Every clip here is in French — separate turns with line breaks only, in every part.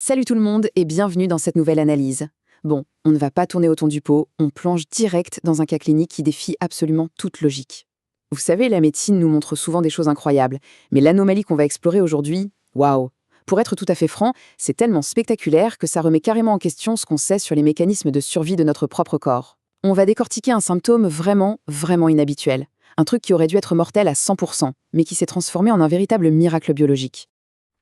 Salut tout le monde et bienvenue dans cette nouvelle analyse. Bon, on ne va pas tourner autour du pot, on plonge direct dans un cas clinique qui défie absolument toute logique. Vous savez, la médecine nous montre souvent des choses incroyables, mais l'anomalie qu'on va explorer aujourd'hui, waouh! Pour être tout à fait franc, c'est tellement spectaculaire que ça remet carrément en question ce qu'on sait sur les mécanismes de survie de notre propre corps. On va décortiquer un symptôme vraiment inhabituel. Un truc qui aurait dû être mortel à 100%, mais qui s'est transformé en un véritable miracle biologique.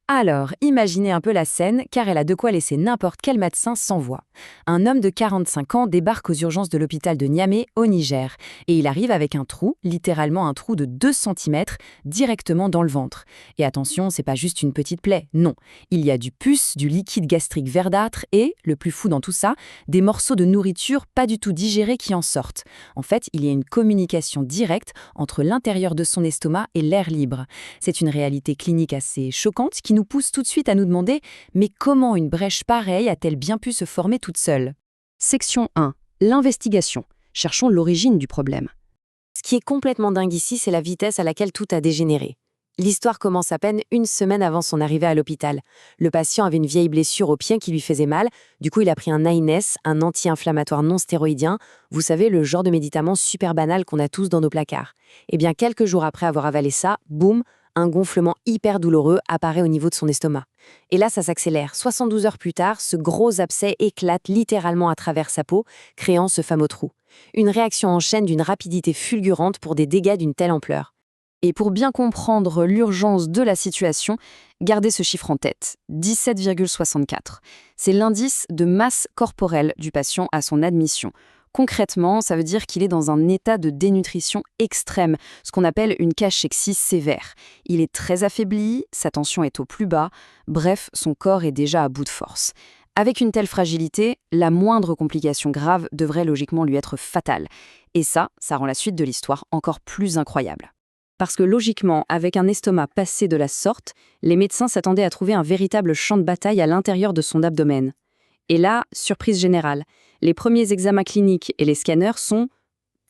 Alors, imaginez un peu la scène, car elle a de quoi laisser n'importe quel médecin sans voix. Un homme de 45 ans débarque aux urgences de l'hôpital de Niamey, au Niger, et il arrive avec un trou, littéralement un trou de 2 cm, directement dans le ventre. Et attention, c'est pas juste une petite plaie, non. Il y a du pus, du liquide gastrique verdâtre et, le plus fou dans tout ça, des morceaux de nourriture pas du tout digérés qui en sortent. En fait, il y a une communication directe entre l'intérieur de son estomac et l'air libre. C'est une réalité clinique assez choquante qui nous pousse tout de suite à nous demander « Mais comment une brèche pareille a-t-elle bien pu se former toute seule ?»
Section 1. L'investigation. Cherchons l'origine du problème.
Ce qui est complètement dingue ici, c'est la vitesse à laquelle tout a dégénéré. L'histoire commence à peine une semaine avant son arrivée à l'hôpital. Le patient avait une vieille blessure au pied qui lui faisait mal, du coup il a pris un AINES, un anti-inflammatoire non stéroïdien, vous savez, le genre de médicament super banal qu'on a tous dans nos placards. Et bien quelques jours après avoir avalé ça, boum, un gonflement hyper douloureux apparaît au niveau de son estomac. Et là, ça s'accélère. 72 heures plus tard, ce gros abcès éclate littéralement à travers sa peau, créant ce fameux trou. Une réaction en chaîne d'une rapidité fulgurante pour des dégâts d'une telle ampleur.
Et pour bien comprendre l'urgence de la situation, gardez ce chiffre en tête, 17,64. C'est l'indice de masse corporelle du patient à son admission. Concrètement, ça veut dire qu'il est dans un état de dénutrition extrême, ce qu'on appelle une cachexie sévère. Il est très affaibli, sa tension est au plus bas, bref, son corps est déjà à bout de force. Avec une telle fragilité, la moindre complication grave devrait logiquement lui être fatale. Et ça rend la suite de l'histoire encore plus incroyable. Parce que logiquement, avec un estomac passé de la sorte, les médecins s'attendaient à trouver un véritable champ de bataille à l'intérieur de son abdomen. Et là, surprise générale, les premiers examens cliniques et les scanners sont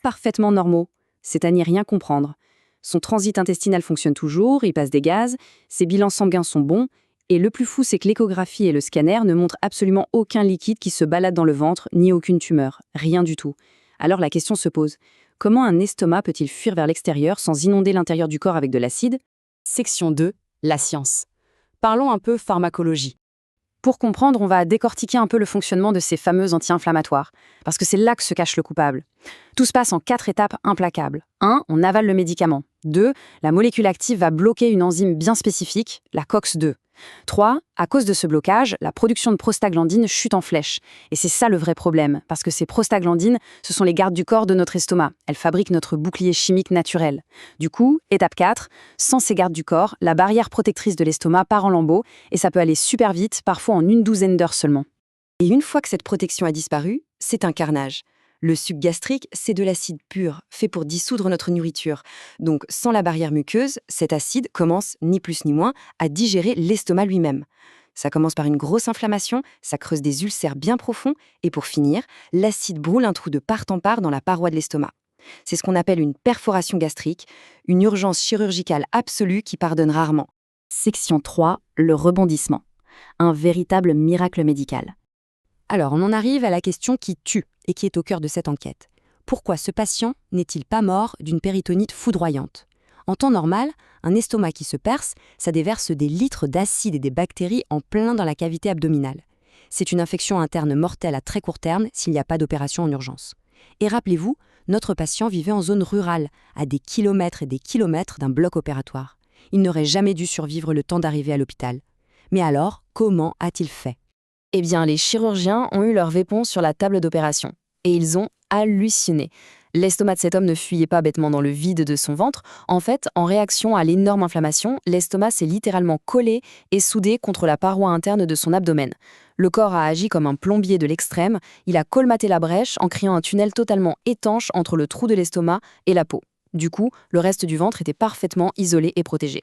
parfaitement normaux, c'est à n'y rien comprendre. Son transit intestinal fonctionne toujours, il passe des gaz, ses bilans sanguins sont bons, et le plus fou, c'est que l'échographie et le scanner ne montrent absolument aucun liquide qui se balade dans le ventre, ni aucune tumeur, rien du tout. Alors la question se pose, comment un estomac peut-il fuir vers l'extérieur sans inonder l'intérieur du corps avec de l'acide ?
Section 2. La science. Parlons un peu pharmacologie.
Pour comprendre, on va décortiquer un peu le fonctionnement de ces fameux anti-inflammatoires, parce que c'est là que se cache le coupable. Tout se passe en 4 étapes implacables. 1. On avale le médicament. 2. La molécule active va bloquer une enzyme bien spécifique, la COX-2. 3. À cause de ce blocage, la production de prostaglandines chute en flèche. Et c'est ça le vrai problème, parce que ces prostaglandines, ce sont les gardes du corps de notre estomac. Elles fabriquent notre bouclier chimique naturel. Du coup, étape 4, sans ces gardes du corps, la barrière protectrice de l'estomac part en lambeaux, et ça peut aller super vite, parfois en une douzaine d'heures seulement.
Et une fois que cette protection a disparu, c'est un carnage. Le suc gastrique, c'est de l'acide pur, fait pour dissoudre notre nourriture. Donc, sans la barrière muqueuse, cet acide commence, ni plus ni moins, à digérer l'estomac lui-même. Ça commence par une grosse inflammation, ça creuse des ulcères bien profonds, et pour finir, l'acide brûle un trou de part en part dans la paroi de l'estomac. C'est ce qu'on appelle une perforation gastrique, une urgence chirurgicale absolue qui pardonne rarement.
Section 3, le rebondissement. Un véritable miracle médical.
Alors, on en arrive à la question qui tue et qui est au cœur de cette enquête. Pourquoi ce patient n'est-il pas mort d'une péritonite foudroyante ? En temps normal, un estomac qui se perce, ça déverse des litres d'acide et des bactéries en plein dans la cavité abdominale. C'est une infection interne mortelle à très court terme s'il n'y a pas d'opération en urgence. Et rappelez-vous, notre patient vivait en zone rurale, à des kilomètres et des kilomètres d'un bloc opératoire. Il n'aurait jamais dû survivre le temps d'arriver à l'hôpital. Mais alors, comment a-t-il fait ?
Eh bien, les chirurgiens ont eu leur réponse sur la table d'opération. Et ils ont halluciné. L'estomac de cet homme ne fuyait pas bêtement dans le vide de son ventre. En fait, en réaction à l'énorme inflammation, l'estomac s'est littéralement collé et soudé contre la paroi interne de son abdomen. Le corps a agi comme un plombier de l'extrême. Il a colmaté la brèche en créant un tunnel totalement étanche entre le trou de l'estomac et la peau. Du coup, le reste du ventre était parfaitement isolé et protégé.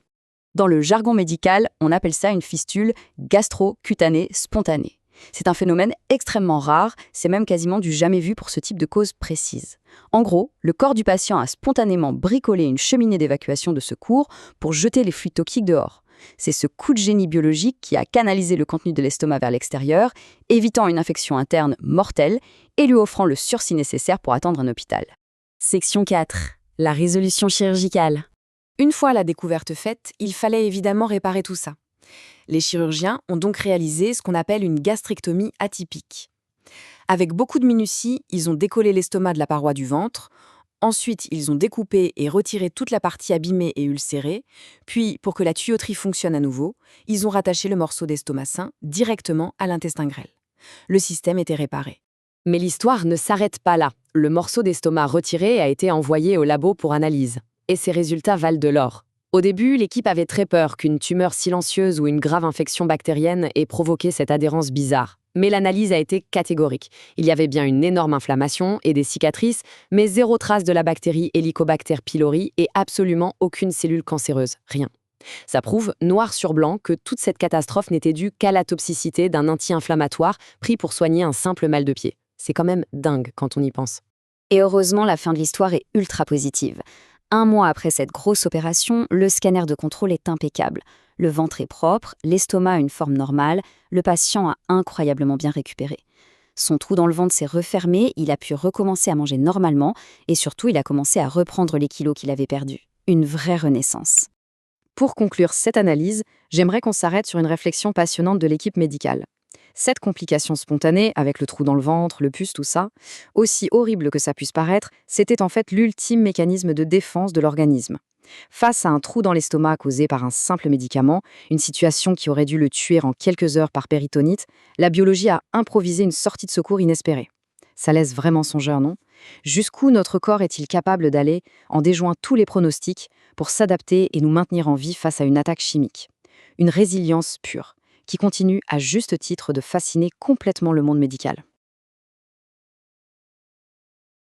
Dans le jargon médical, on appelle ça une fistule gastro-cutanée spontanée. C'est un phénomène extrêmement rare, c'est même quasiment du jamais vu pour ce type de cause précise. En gros, le corps du patient a spontanément bricolé une cheminée d'évacuation de secours pour jeter les fluides toxiques dehors. C'est ce coup de génie biologique qui a canalisé le contenu de l'estomac vers l'extérieur, évitant une infection interne mortelle et lui offrant le sursis nécessaire pour attendre un hôpital.
Section 4. La résolution chirurgicale. Une fois la découverte faite, il fallait évidemment réparer tout ça. Les chirurgiens ont donc réalisé ce qu'on appelle une gastrectomie atypique. Avec beaucoup de minutie, ils ont décollé l'estomac de la paroi du ventre. Ensuite, ils ont découpé et retiré toute la partie abîmée et ulcérée. Puis, pour que la tuyauterie fonctionne à nouveau, ils ont rattaché le morceau d'estomac sain directement à l'intestin grêle. Le système était réparé.
Mais l'histoire ne s'arrête pas là. Le morceau d'estomac retiré a été envoyé au labo pour analyse. Et ses résultats valent de l'or. Au début, l'équipe avait très peur qu'une tumeur silencieuse ou une grave infection bactérienne ait provoqué cette adhérence bizarre. Mais l'analyse a été catégorique. Il y avait bien une énorme inflammation et des cicatrices, mais zéro trace de la bactérie Helicobacter pylori et absolument aucune cellule cancéreuse. Rien. Ça prouve, noir sur blanc, que toute cette catastrophe n'était due qu'à la toxicité d'un anti-inflammatoire pris pour soigner un simple mal de pied. C'est quand même dingue quand on y pense.
Et heureusement, la fin de l'histoire est ultra positive. 1 mois après cette grosse opération, le scanner de contrôle est impeccable. Le ventre est propre, l'estomac a une forme normale, le patient a incroyablement bien récupéré. Son trou dans le ventre s'est refermé, il a pu recommencer à manger normalement et surtout il a commencé à reprendre les kilos qu'il avait perdus. Une vraie renaissance.
Pour conclure cette analyse, j'aimerais qu'on s'arrête sur une réflexion passionnante de l'équipe médicale. Cette complication spontanée, avec le trou dans le ventre, le pus, tout ça, aussi horrible que ça puisse paraître, c'était en fait l'ultime mécanisme de défense de l'organisme. Face à un trou dans l'estomac causé par un simple médicament, une situation qui aurait dû le tuer en quelques heures par péritonite, la biologie a improvisé une sortie de secours inespérée. Ça laisse vraiment songeur, non ? Jusqu'où notre corps est-il capable d'aller en déjouant tous les pronostics pour s'adapter et nous maintenir en vie face à une attaque chimique ? Une résilience pure, qui continue à juste titre de fasciner complètement le monde médical.